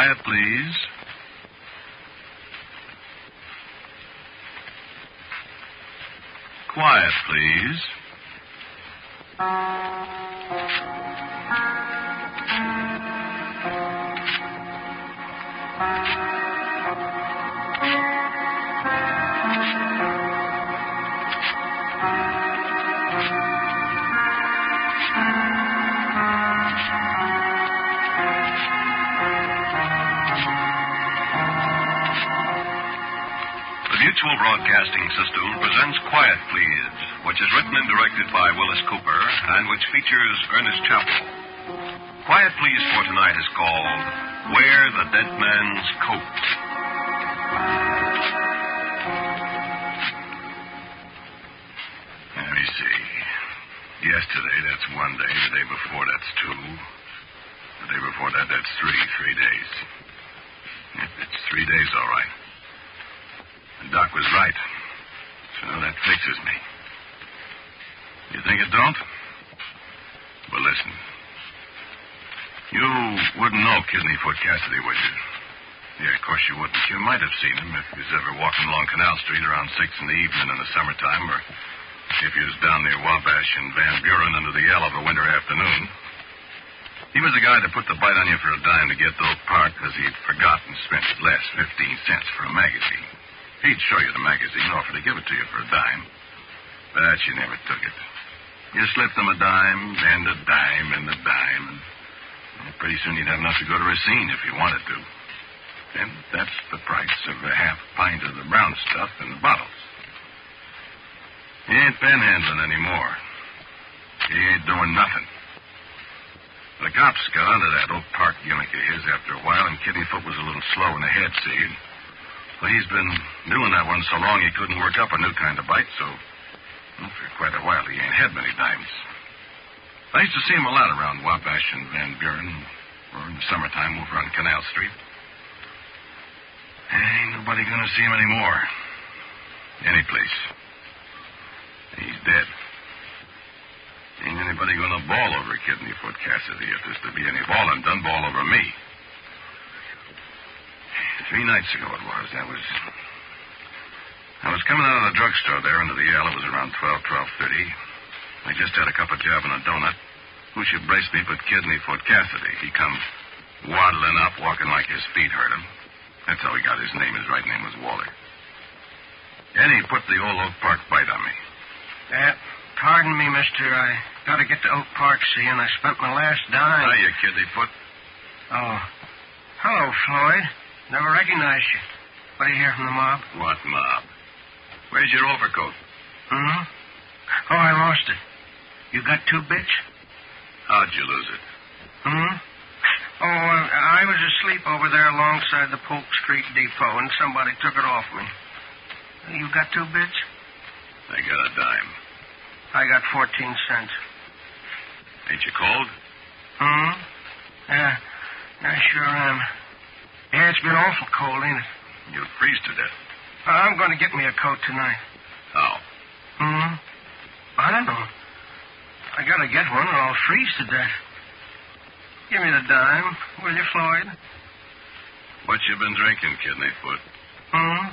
Quiet, please. Quiet, please. Mutual Broadcasting System presents Quiet, Please, which is written and directed by Willis Cooper and which features Ernest Chappell. Quiet, Please for tonight is called Wear the Dead Man's Coat. Let me see. Yesterday, that's 1 day. The day before, that's 2. The day before that, that's 3 days. It's 3 days, all right. The doc was right. So that fixes me. You think it don't? Well, listen. You wouldn't know Kidneyfoot Cassidy, would you? Yeah, of course you wouldn't. You might have seen him if you was ever walking along Canal Street around 6 in the evening in the summertime, or if you was down near Wabash and Van Buren under the L of a winter afternoon. He was the guy that put the bite on you for a dime to get to Oak Park because he'd forgotten to spend his last 15 cents for a magazine. He'd show you the magazine, offer to give it to you for a dime. But you never took it. You slipped him a dime, and a dime, and a dime. And pretty soon you'd have enough to go to Racine if you wanted to. And that's the price of a half pint of the brown stuff in the bottles. He ain't panhandling anymore. He ain't doing nothing. The cops got onto that Oak Park gimmick of his after a while, and Kidneyfoot was a little slow in the head, see? Well, he's been doing that one so long he couldn't work up a new kind of bite, so for quite a while he ain't had many dimes. I used to see him a lot around Wabash and Van Buren, or in the summertime over on Canal Street. Ain't nobody gonna see him anymore. Any place. He's dead. Ain't anybody gonna bawl over Kidneyfoot Cassidy if there's to be any ballin' done, bawl over me. 3 nights ago it was. I was coming out of the drugstore there into the L. It was around 12:30. I just had a cup of job and a donut. Who should brace me but Kidneyfoot Cassidy? He come waddling up, walking like his feet hurt him. That's how he got his name. His right name was Waller. And he put the old Oak Park bite on me. Pardon me, mister. I got to get to Oak Park, see, and I spent my last dime. Hiya, Kidneyfoot. Oh. Hello, Floyd. Never recognized you. What do you hear from the mob? What mob? Where's your overcoat? Hmm? Oh, I lost it. You got 2 bits? How'd you lose it? Hmm? Oh, I was asleep over there alongside the Polk Street Depot, and somebody took it off me. You got 2 bits? I got a dime. I got 14 cents. Ain't you cold? Hmm? Yeah, I sure am. Yeah, it's been awful cold, ain't it? You'll freeze to death. I'm going to get me a coat tonight. How? Hmm? I don't know. I got to get one or I'll freeze to death. Give me the dime, will you, Floyd? What you been drinking, Kidneyfoot? Hmm?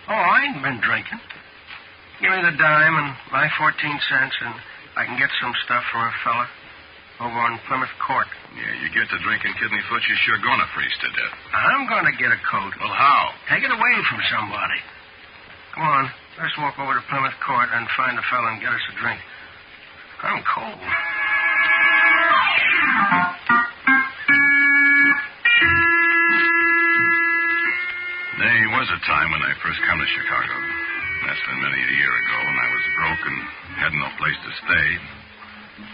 Oh, I ain't been drinking. Give me the dime and my 14 cents, and I can get some stuff for a fella over on Plymouth Court. Yeah, you get to drinking, Kidneyfoot, you're sure going to freeze to death. I'm going to get a coat. Well, how? Take it away from somebody. Come on, let's walk over to Plymouth Court and find a fella and get us a drink. I'm cold. There was a time when I first come to Chicago. That's been many a year ago, when I was broke and had no place to stay.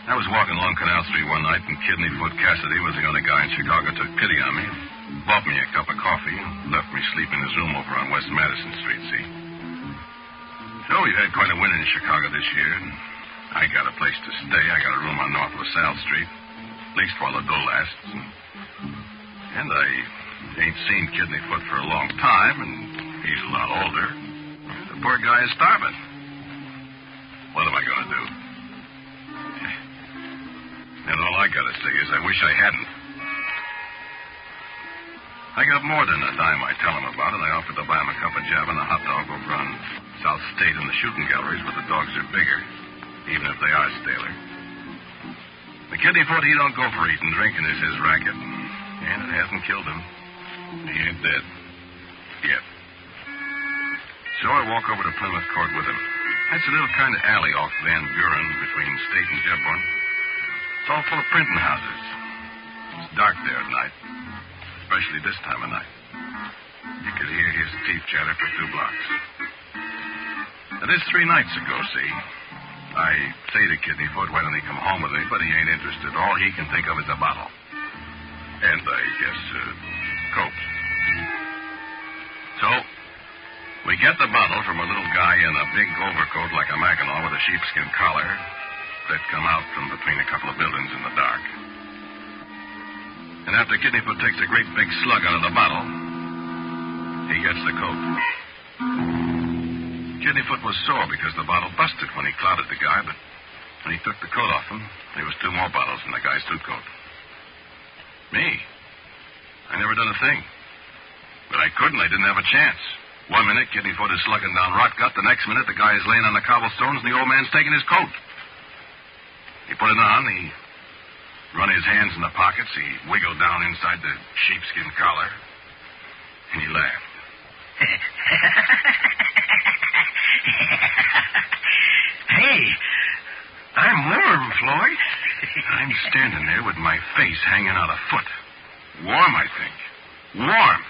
I was walking along Canal Street one night, and Kidneyfoot Cassidy was the only guy in Chicago took pity on me, bought me a cup of coffee, and left me sleep in his room over on West Madison Street, see? So we've had quite a winter in Chicago this year, and I got a place to stay. I got a room on North LaSalle Street, at least while the dough lasts. And I ain't seen Kidneyfoot for a long time, and he's a lot older. The poor guy is starving. What am I going to do? And all I got to say is I wish I hadn't. I got more than the dime I tell him about, and I offered to buy him a cup of java and a hot dog over on South State in the shooting galleries where the dogs are bigger, even if they are staler. The kidneyfoot, he don't go for eating. Drinking is his racket. And it hasn't killed him. He ain't dead. Yet. So I walk over to Plymouth Court with him. That's a little kind of alley off Van Buren between State and Dearborn. It's all full of printing houses. It's dark there at night, especially this time of night. You could hear his teeth chatter for 2 blocks. Now, this 3 nights ago, see? I say to Kidneyfoot, why don't he come home with me? But he ain't interested. All he can think of is a bottle. And I guess, Coke. So, we get the bottle from a little guy in a big overcoat like a Mackinaw with a sheepskin collar that come out from between a couple of buildings in the dark. And after Kidneyfoot takes a great big slug out of the bottle, he gets the coat. Kidneyfoot was sore because the bottle busted when he clouted the guy, but when he took the coat off him, there was 2 more bottles in the guy's suit coat. Me? I never done a thing. But I couldn't. I didn't have a chance. 1 minute, Kidneyfoot is slugging down Rot Gut. The next minute, the guy is laying on the cobblestones, and the old man's taking his coat. He put it on. He run his hands in the pockets. He wiggled down inside the sheepskin collar, and he laughed. Hey, I'm warm, Floyd. I'm standing there with my face hanging out a foot. Warm, I think. Warm.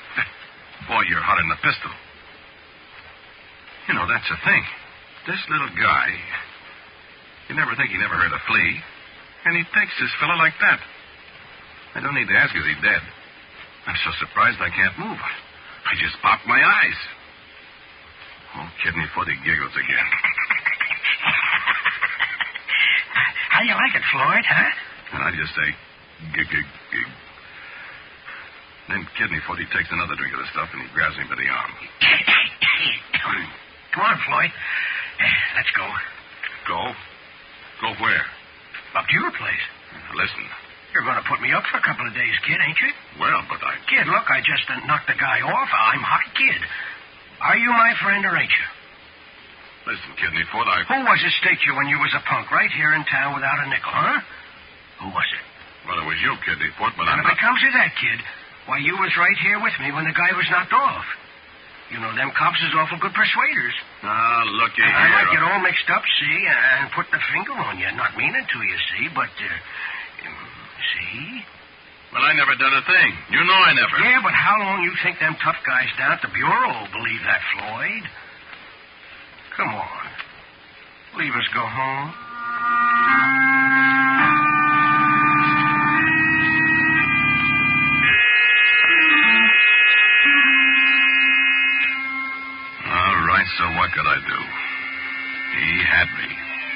Boy, you're hotter than a pistol. You know, that's the thing. This little guy, you never think he never heard a flea, and he takes this fella like that. I don't need to ask, is he dead? I'm so surprised I can't move. I just popped my eyes. Oh, Kidneyfoot, he giggles again. How you like it, Floyd, huh? And I just say, gig, gig, gig. Then Kidneyfoot, he takes another drink of the stuff, and he grabs me by the arm. Come on, Floyd. Let's go. Go? Go where? Up to your place. Now, listen. You're going to put me up for a couple of days, kid, ain't you? Well, but I... Kid, look, I just knocked the guy off. I'm hot, kid. Are you my friend or ain't you? Listen, Kidneyfoot, Who was it staked you when you was a punk right here in town without a nickel, huh? Who was it? Well, it was you, Kidneyfoot, but And I'm if not... it comes to that, kid, why, you was right here with me when the guy was knocked off. You know, them cops is awful good persuaders. Ah, looky here. I might get all mixed up, see, and put the finger on you. Not meaning to, you see, but, see? Well, I never done a thing. You know I never. Yeah, but how long you think them tough guys down at the Bureau will believe that, Floyd? Come on. Leave us go home. All right, so what could I do? He had me,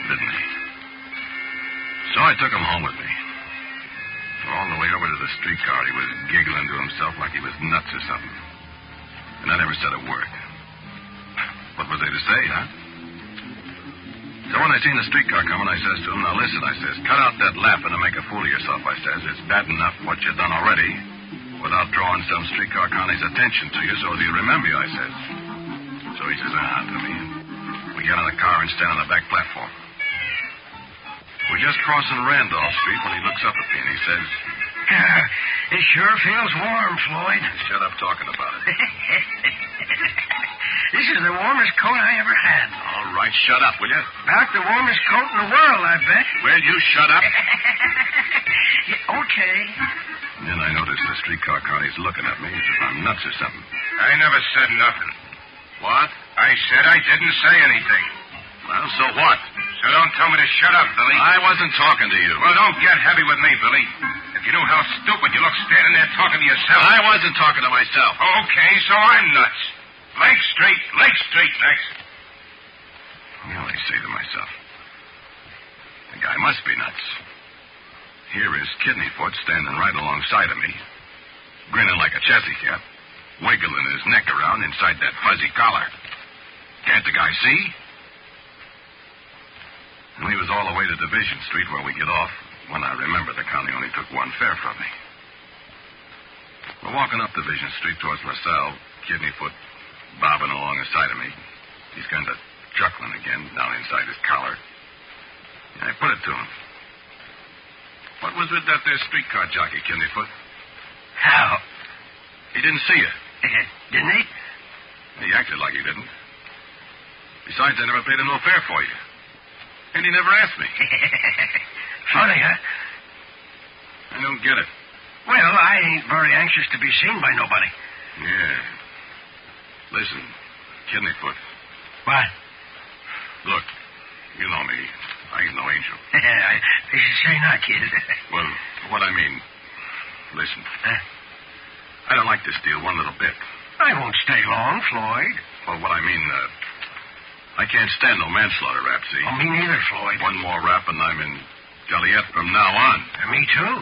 didn't he? So I took him home with me. All the way over to the streetcar, he was giggling to himself like he was nuts or something. And I never said a word. What was there to say, huh? So when I seen the streetcar coming, I says to him, now listen, I says, cut out that laughing and make a fool of yourself, I says. It's bad enough what you've done already without drawing some streetcar connie's attention to you so that you remember you, I says. So he says, to me. We get in the car and stand on the back platform. We're just crossing Randolph Street when he looks up at me and he says, It sure feels warm, Floyd. Shut up talking about it. This is the warmest coat I ever had. All right, shut up, will you? About the warmest coat in the world, I bet. Will you shut up? Yeah, okay. And then I noticed the streetcar connie's looking at me as if I'm nuts or something. I never said nothing. What? I said I didn't say anything. Well, so what? So don't tell me to shut up, Billy. I wasn't talking to you. Well, don't get heavy with me, Billy. If you knew how stupid you look standing there talking to yourself. I wasn't talking to myself. Okay, so I'm nuts. Lake Street, next. Well, I say to myself, the guy must be nuts. Here is Kidneyfoot standing right alongside of me, grinning like a chessy cat, wiggling his neck around inside that fuzzy collar. Can't the guy see? And he was all the way to Division Street where we get off when I remember the county only took 1 fare from me. We're walking up Division Street towards LaSalle. Kidney foot bobbing along the side of me. He's kind of chuckling again down inside his collar. I put it to him. What was with that there streetcar jockey, Kidney foot? How? He didn't see you. Didn't he? He acted like he didn't. Besides, I never paid him no fare for you. And he never asked me. Funny, huh? I don't get it. Well, I ain't very anxious to be seen by nobody. Yeah. Listen, Kidney foot. What? Look, you know me. I ain't no angel. I say not, kid. Well, what I mean, listen. Huh? I don't like this deal one little bit. I won't stay long, Floyd. Well, what I mean, I can't stand no manslaughter rap, see? Oh, me neither, Floyd. One more rap and I'm in Joliet from now on. Me too.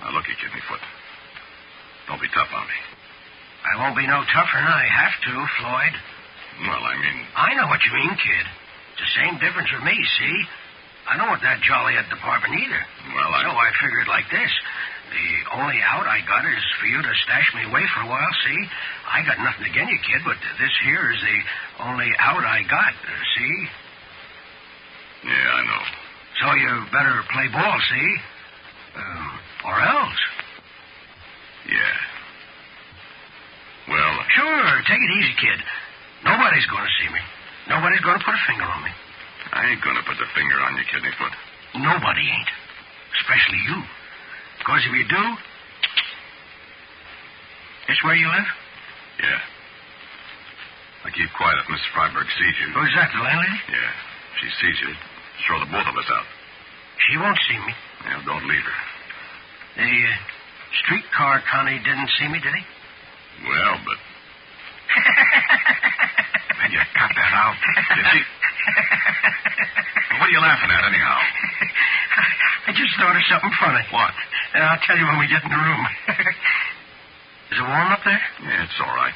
Now, look, you Kidney foot. Don't be tough on me. I won't be no tougher than I have to, Floyd. Well, I mean... I know what you mean, kid. It's the same difference with me, see? I don't want that Joliet department either. Well, So I figured like this. The only out I got is for you to stash me away for a while, see? I got nothing against you, kid, but this here is the only out I got, see? Yeah, I know. So you better play ball, see? Or else. Yeah. Well... Sure, take it easy, kid. Nobody's going to see me. Nobody's going to put a finger on me. I ain't gonna put the finger on you, Kidney foot. Nobody ain't. Especially you. Because if you do... This where you live? Yeah. I keep quiet if Miss Freiberg sees you. Who's that, the landlady? Yeah. If she sees you, throw the both of us out. She won't see me. Yeah, don't leave her. The streetcar Connie didn't see me, did he? Well, but... Man, you cut that out. Did she? What are you laughing at, anyhow? I just thought of something funny. What? I'll tell you when we get in the room. Is it warm up there? Yeah, it's all right.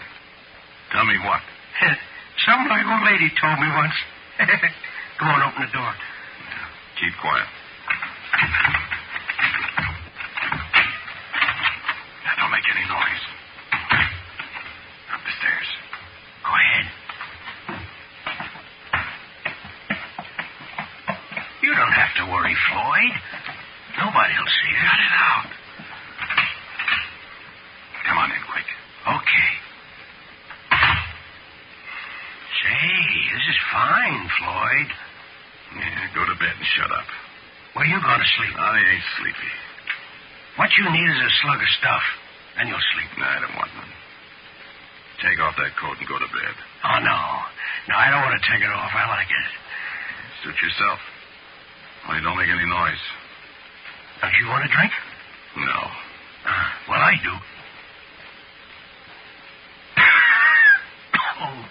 Tell me what? Something my old lady told me once. Go on, open the door. Yeah, keep quiet. Now, don't make any noise. Up the stairs. Go ahead. You don't have to worry, Floyd. Nobody'll see you. Cut it out. Come on in, quick. Okay. Say, this is fine, Floyd. Yeah, go to bed and shut up. Where you going to sleep? I ain't sleepy. What you need is a slug of stuff. Then you'll sleep. No, I don't want none. Take off that coat and go to bed. Oh, no. No, I don't want to take it off. I like it. Suit yourself. Only don't make any noise. Don't you want a drink? No. Well, I do. Oh.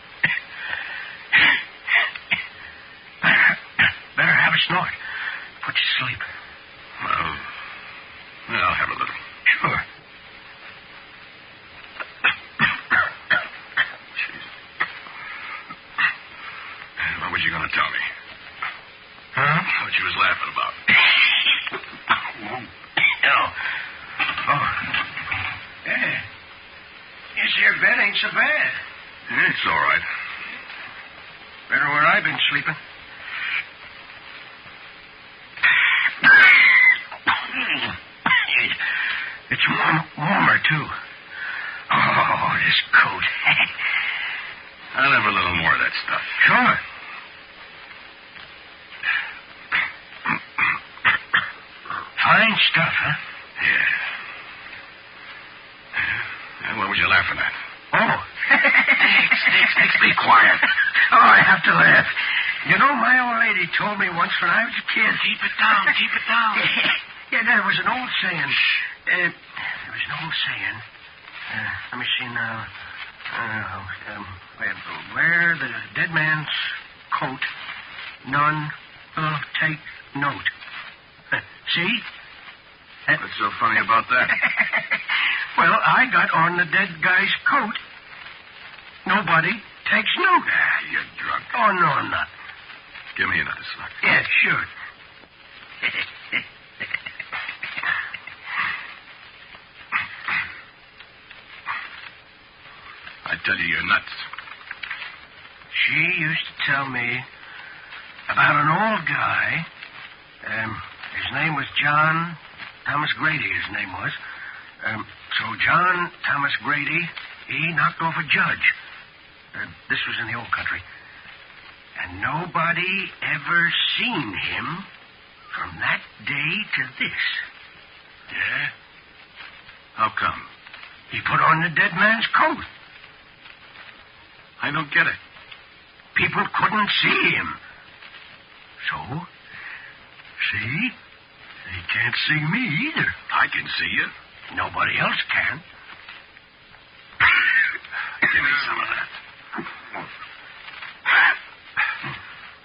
Better have a snort. Put you to sleep. Well, I'll have a little. Sure. Jeez. What was you going to tell me? Huh? What you was laughing about? Oh. Yeah. This here bed ain't so bad. Yeah, it's all right. Better where I've been sleeping. It's warmer, too. Oh, this coat. I'll have a little more of that stuff. Sure. Fine stuff, huh? Yeah. What was you laughing at? Oh. Nix, be quiet. Oh, I have to laugh. You know, my old lady told me once when I was a kid. Keep it down. Yeah, there was an old saying. There was an old saying. Let me see now. Wear the dead man's coat. None will take note. See? What's so funny about that? Well, I got on the dead guy's coat. Nobody takes note. You're drunk. Oh, no, I'm not. Give me another slug. Yeah, sure. tell you you're nuts. She used to tell me about an old guy. His name was John Thomas Grady, his name was. So John Thomas Grady, he knocked off a judge. This was in the old country. And nobody ever seen him from that day to this. Yeah? How come? He put on the dead man's coat. I don't get it. People couldn't see him. So, see? He can't see me either. I can see you. Nobody else can. Give me some of that.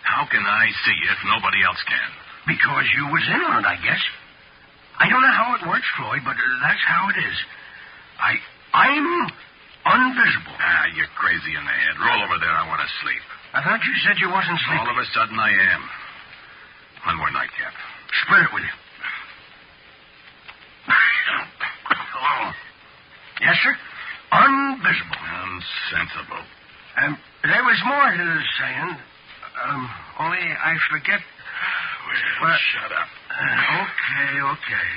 How can I see you if nobody else can? Because you was in on it, I guess. I don't know how it works, Floyd, but that's how it is. I'm invisible. You're crazy in the head. Roll over there. I want to sleep. I thought you said you wasn't sleeping. All of a sudden, I am. One more nightcap. Split it with you. Hello. Yes, sir? Invisible. Nonsensible. There was more to the saying. Only I forget. Well, shut up. Okay.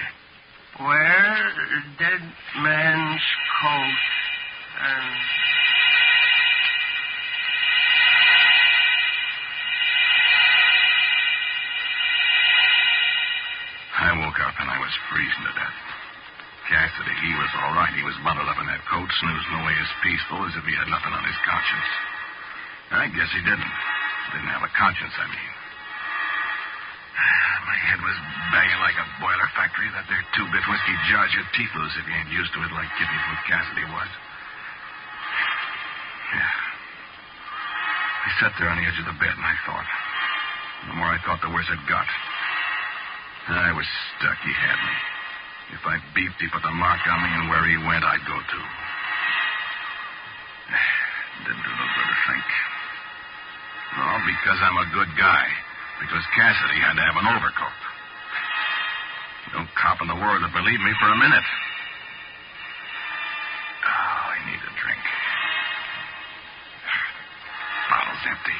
Where the dead man's coat and... I woke up and I was freezing to death. Cassidy, he was all right. He was bundled up in that coat, snoozing away as peaceful as if he had nothing on his conscience. I guess he didn't. Didn't have a conscience, I mean. My head was banging like a boiler factory. That there two-bit whiskey jars your teeth loose if you ain't used to it like Kidneyfoot Cassidy was. Yeah. I sat there on the edge of the bed and I thought. The more I thought, the worse it got. I was stuck. He had me. If I beeped, he put the mark on me, and where he went, I'd go to. Didn't do no good to think. All because I'm a good guy. Because Cassidy had to have an overcoat. No cop in the world would believe me for a minute. Oh, I need a drink. Bottle's empty.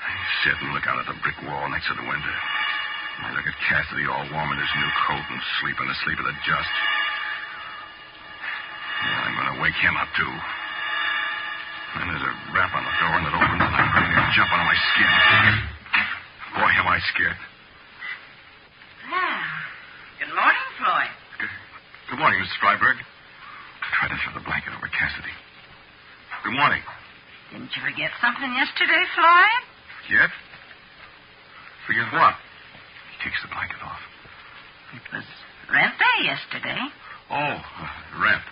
I sit and look out at the brick wall next to the window. I look at Cassidy all warm in his new coat and sleeping the sleep of the just. Yeah, I'm going to wake him up, too. Then there's a rap on the door, and it opens, and I'm ready to jump out of my skin. Boy, am I scared. Good morning, Floyd. Good morning, Mrs. Freiberg. I tried to throw the blanket over Cassidy. Good morning. Didn't you forget something yesterday, Floyd? Yet? Forget what? He takes the blanket off. It was rent day yesterday. Oh, rent.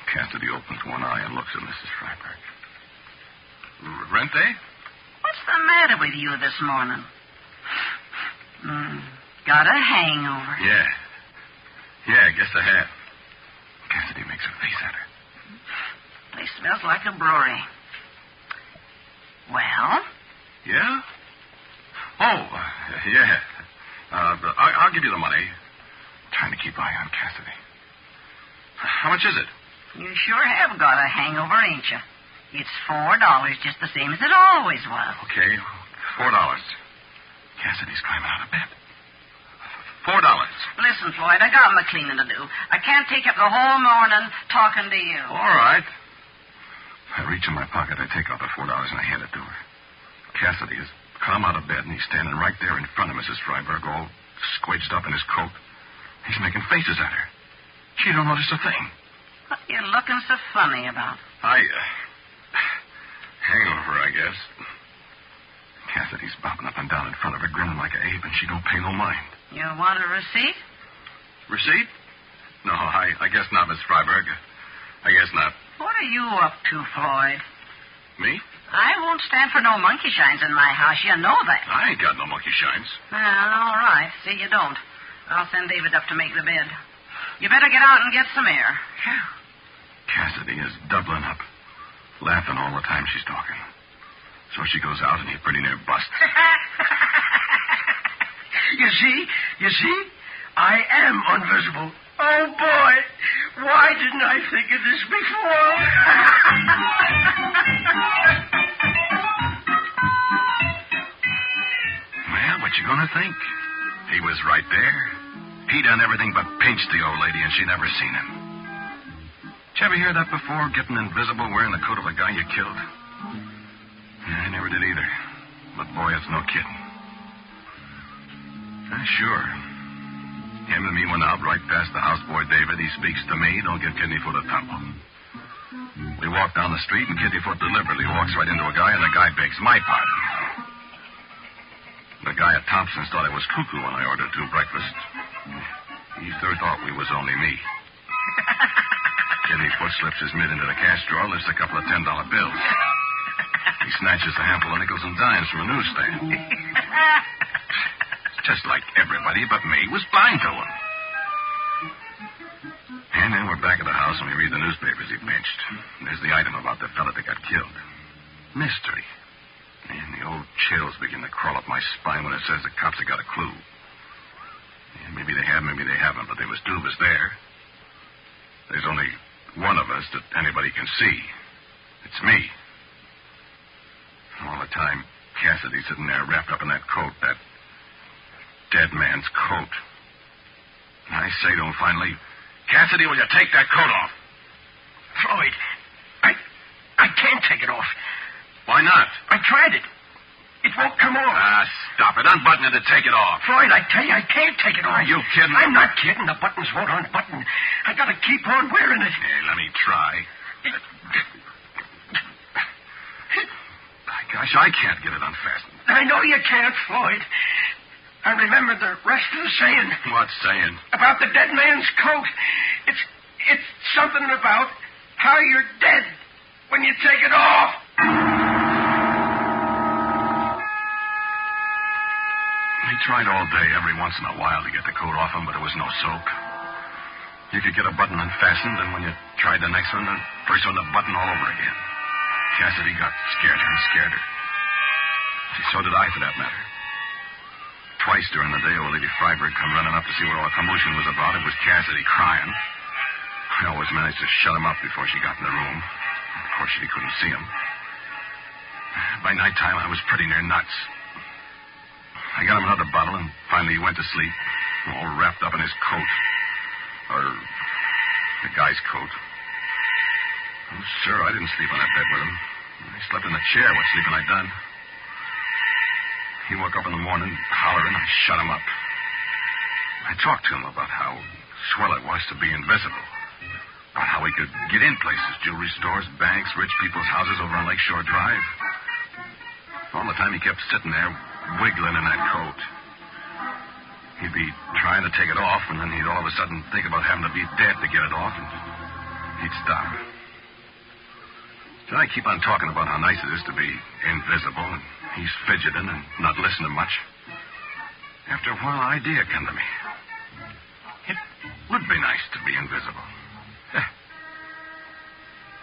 Cassidy opens one eye and looks at Mrs. Freiberg. Rent day? What's the matter with you this morning? Got a hangover. Yeah, I guess I have. Cassidy makes a face at her. Place smells like a brewery. Well? Yeah? Oh, yeah. I'll give you the money. Trying to keep eye on Cassidy. How much is it? You sure have got a hangover, ain't you? It's $4, just the same as it always was. Okay, $4. Cassidy's climbing out of bed. $4. Listen, Floyd, I got my cleaning to do. I can't take up the whole morning talking to you. All right. I reach in my pocket, I take out the $4, and I hand it to her. Cassidy has come out of bed, and he's standing right there in front of Mrs. Freiberg, all squidged up in his coat. He's making faces at her. She don't notice a thing. What are you looking so funny about? Hangover, I guess. Cassidy's bopping up and down in front of her, grinning like an ape, and she don't pay no mind. You want a receipt? Receipt? No, I guess not, Miss Freiberg. I guess not. What are you up to, Floyd? Me? I won't stand for no monkey shines in my house. You know that. I ain't got no monkey shines. Well, all right. See, you don't. I'll send David up to make the bed. You better get out and get some air. Cassidy is doubling up, laughing all the time she's talking. So she goes out, and he pretty near busts. You see? I am invisible. Oh, boy. Why didn't I think of this before? Well, what you gonna think? He was right there. He done everything but pinch the old lady, and she never seen him. Did you ever hear that before, getting invisible wearing the coat of a guy you killed? Yeah, I never did either. But, boy, it's no kidding. Sure. Him and me went out right past the houseboy David. He speaks to me. Don't give Kidneyfoot a tumble. We walk down the street, and Kidneyfoot deliberately walks right into a guy, and the guy begs my pardon. The guy at Thompson's thought I was cuckoo when I ordered 2 breakfasts. He thought we was only me. Kidneyfoot slips his mid into the cash drawer, lifts a couple of $10 bills. He snatches a handful of nickels and dimes from a newsstand. Just like everybody but me was blind to him. And then we're back at the house and we read the newspapers he pinched. There's the item about the fella that got killed. Mystery. And the old chills begin to crawl up my spine when it says the cops have got a clue. Yeah, maybe they have, maybe they haven't, but there was 2 of us there. There's only one of us that anybody can see. It's me. All the time, Cassidy sitting there wrapped up in that coat, that dead man's coat. And I say to him finally, Cassidy, will you take that coat off? Floyd, I can't take it off. Why not? I tried it. It won't come off. Stop it. Unbutton it and take it off. Floyd, I tell you, I can't take it off. Are you kidding? I'm not kidding. The buttons won't unbutton. I gotta keep on wearing it. Hey, let me try. Gosh, I can't get it unfastened. I know you can't, Floyd. I remember the rest of the saying. What saying? About the dead man's coat. It's something about how you're dead when you take it off. He tried all day, every once in a while, to get the coat off him, but there was no soap. You could get a button unfastened, and when you tried the next one, the first one would button all over again. Cassidy got scared and scared her. So did I, for that matter. Twice during the day, old Lady Freiberg come running up to see what all the commotion was about. It was Cassidy crying. I always managed to shut him up before she got in the room. Of course, she couldn't see him. By nighttime, I was pretty near nuts. I got him another bottle, and finally he went to sleep, all wrapped up in his coat. Or the guy's coat. Oh, sure, I didn't sleep on that bed with him. I slept in the chair. What sleeping I'd done. He woke up in the morning, hollering. I shut him up. I talked to him about how swell it was to be invisible. About how he could get in places, jewelry stores, banks, rich people's houses over on Lakeshore Drive. All the time he kept sitting there, wiggling in that coat. He'd be trying to take it off, and then he'd all of a sudden think about having to be dead to get it off, and he'd stop. So I keep on talking about how nice it is to be invisible, and he's fidgeting and not listening much. After a while, an idea came to me. It would be nice to be invisible.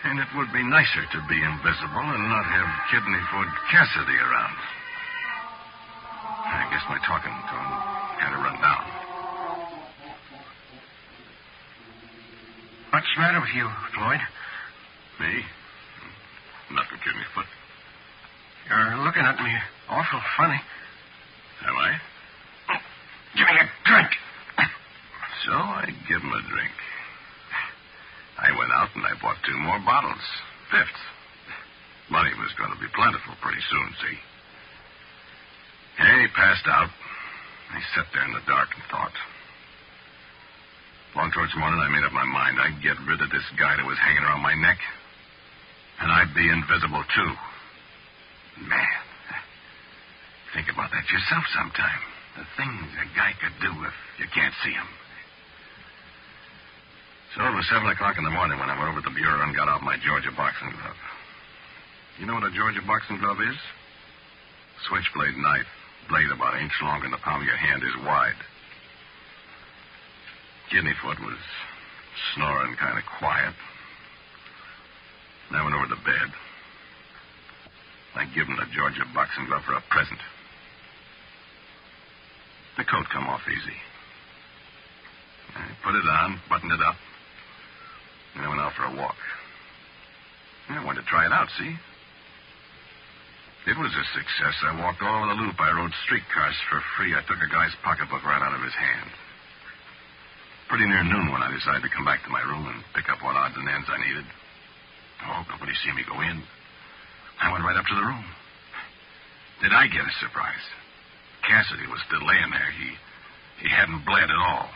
And it would be nicer to be invisible and not have Kidneyfoot Cassidy around. I guess my talking to him kind of run down. What's the matter with you, Floyd? Me? Nothing, Kidneyfoot. You're looking at me awful funny. Am I? Give me a drink. So I give him a drink. I went out and I bought 2 more bottles. 5th. Money was going to be plentiful pretty soon, see? And he passed out. I sat there in the dark and thought. Long towards morning, I made up my mind I'd get rid of this guy that was hanging around my neck. And I'd be invisible, too. Man, think about that yourself sometime. The things a guy could do if you can't see him. So it was 7 o'clock in the morning when I went over to the bureau and got out my Georgia boxing glove. You know what a Georgia boxing glove is? Switchblade knife. Blade about an inch long and the palm of your hand is wide. Kidneyfoot was snoring kind of quiet. And I went over to bed. I give him the Georgia boxing glove for a present. The coat come off easy. I put it on, buttoned it up. for a walk. I wanted to try it out, see? It was a success. I walked all over the loop. I rode streetcars for free. I took a guy's pocketbook right out of his hand. Pretty near noon when I decided to come back to my room and pick up what odds and ends I needed. Oh, nobody see me go in. I went right up to the room. Did I get a surprise? Cassidy was still laying there. He hadn't bled at all.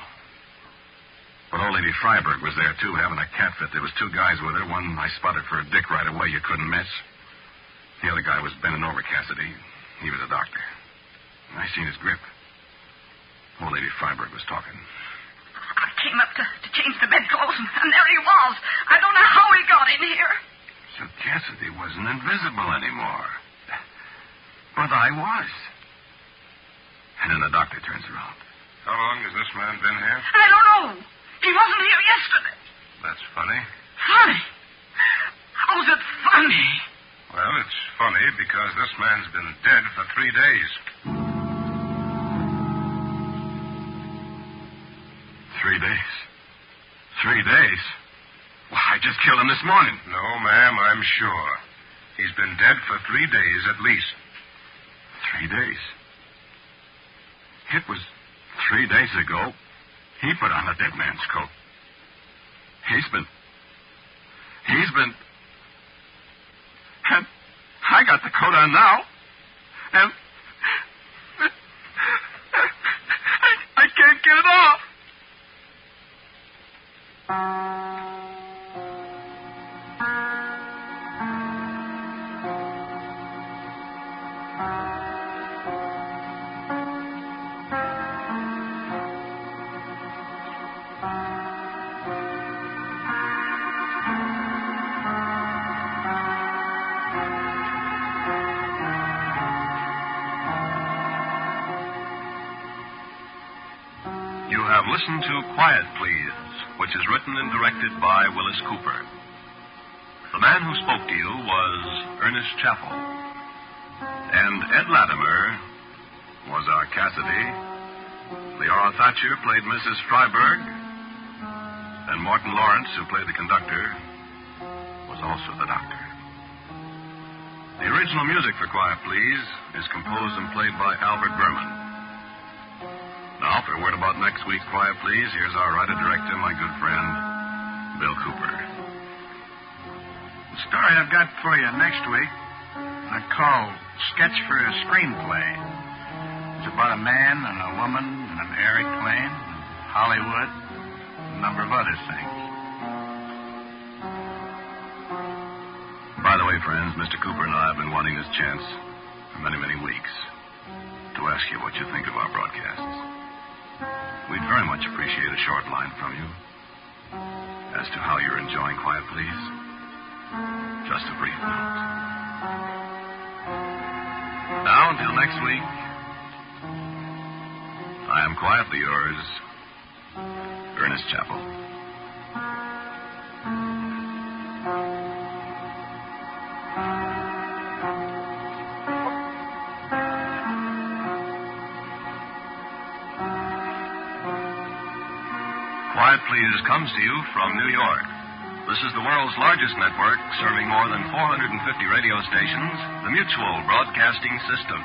But old Lady Freiberg was there, too, having a cat fit. There was two guys with her. One I spotted for a dick right away you couldn't miss. The other guy was bending over Cassidy. He was a doctor. I seen his grip. Old Lady Freiberg was talking. I came up to change the bedclothes, and there he was. I don't know how he got in here. So Cassidy wasn't invisible anymore. But I was. And then the doctor turns around. How long has this man been here? I don't know. He wasn't here yesterday. That's funny. Funny? How's it funny? Well, it's funny because this man's been dead for 3 days. 3 days? 3 days? Well, I just killed him this morning. No, ma'am, I'm sure. He's been dead for 3 days at least. 3 days? It was 3 days ago. He put on a dead man's coat. He's been... And I got the coat on now. And... I can't get it off. You have listened to Quiet Please, which is written and directed by Willis Cooper. The man who spoke to you was Ernest Chappell. And Ed Latimer was our Cassidy. Leora Thatcher played Mrs. Freiberg. And Morton Lawrence, who played the conductor, was also the doctor. The original music for Quiet Please is composed and played by Albert Berman. Now, for a word about next week's Quiet Please, here's our writer-director, my good friend, Bill Cooper. The story I've got for you next week I call Sketch for a Screenplay. It's about a man and a woman and an airplane, and Hollywood, and a number of other things. By the way, friends, Mr. Cooper and I have been wanting this chance for many, many weeks to ask you what you think of our broadcasts. We'd very much appreciate a short line from you as to how you're enjoying Quiet Please. Just a brief note. Now, until next week, I am quietly yours, Ernest Chappell. Quiet Please comes to you from New York. This is the world's largest network, serving more than 450 radio stations, the Mutual Broadcasting System.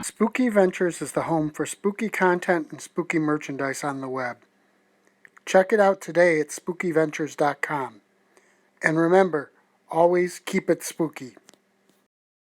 Spooky Ventures is the home for spooky content and spooky merchandise on the web. Check it out today at spookyventures.com. And remember, always keep it spooky.